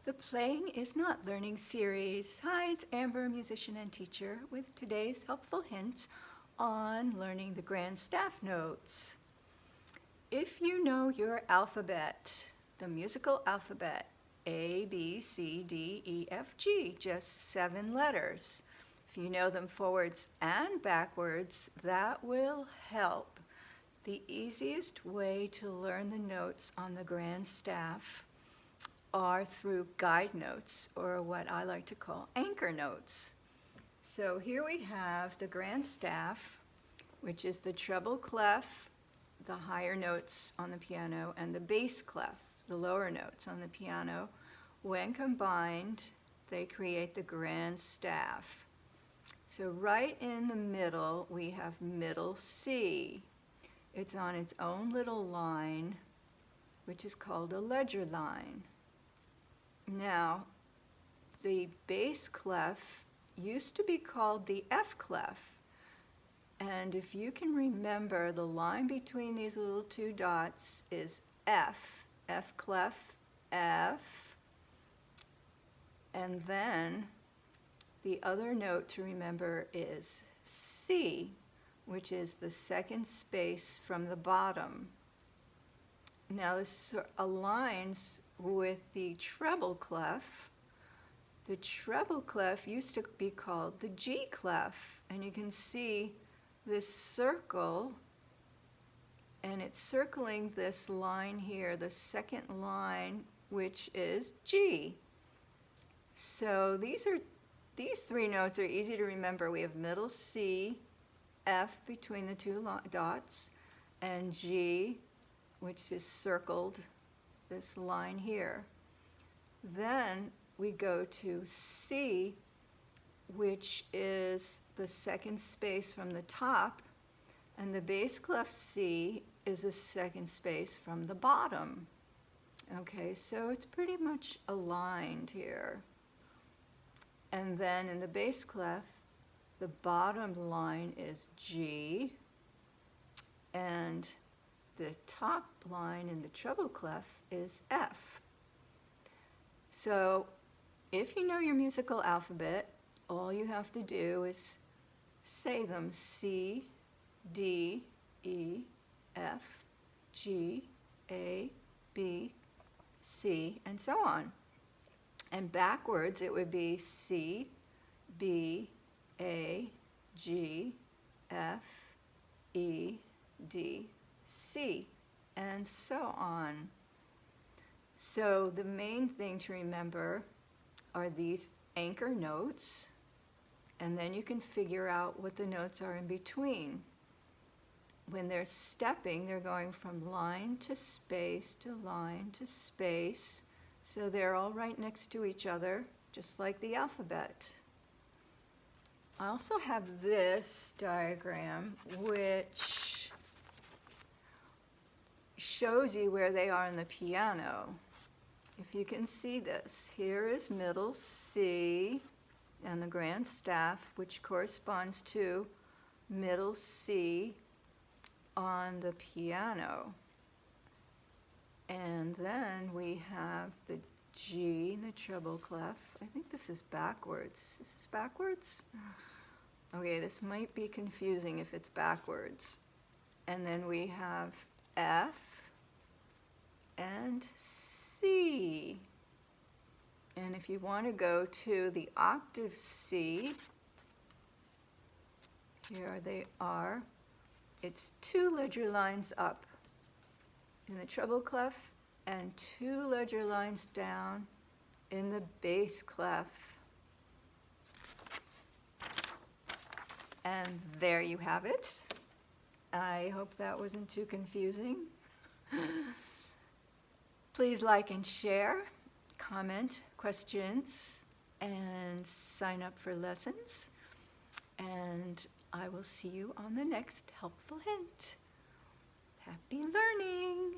the Playing is Not Learning series. Hi, it's Amber, musician and teacher, with today's helpful hints on learning the grand staff notes. If you know your alphabet, the musical alphabet, A, B, C, D, E, F, G, just 7 letters. If you know them forwards and backwards, that will help. The easiest way to learn the notes on the grand staff are through guide notes, or what I like to call anchor notes. So here we have the grand staff, which is the treble clef, the higher notes on the piano, and the bass clef, the lower notes on the piano. When combined, they create the grand staff. So right in the middle, we have middle C. It's on its own little line, which is called a ledger line. Now, the bass clef used to be called the F clef. And if you can remember, the line between these little 2 dots is F, F clef, F. And then the other note to remember is C, which is the second space from the bottom. Now this aligns with the treble clef. The treble clef used to be called the G clef, and you can see this circle, and it's circling this line here, the second line, which is G. So these 3 notes are easy to remember. We have middle C, F between the 2 dots, and G, which is circled this line here. Then we go to C, which is the second space from the top, and the bass clef C is the second space from the bottom. Okay, so it's pretty much aligned here. And then in the bass clef, the bottom line is G, and the top line in the treble clef is F. So if you know your musical alphabet, all you have to do is say them: C, D, E, F, G, A, B, C, and so on. And backwards it would be C, B, A, G, F, E, D, C, and so on. So the main thing to remember are these anchor notes, and then you can figure out what the notes are in between. When they're stepping, they're going from line to space to line to space, so they're all right next to each other, just like the alphabet. I also have this diagram, which shows you where they are in the piano. If you can see this, here is middle C and the grand staff, which corresponds to middle C on the piano. And then we have the G in the treble clef. I think this is backwards. Is this backwards? Okay, this might be confusing if it's backwards. And then we have F and C. And if you want to go to the octave C, here they are. It's 2 ledger lines up in the treble clef and 2 ledger lines down in the bass clef. And there you have it. I hope that wasn't too confusing. Please like and share, comment, questions, and sign up for lessons. And I will see you on the next helpful hint. Happy learning!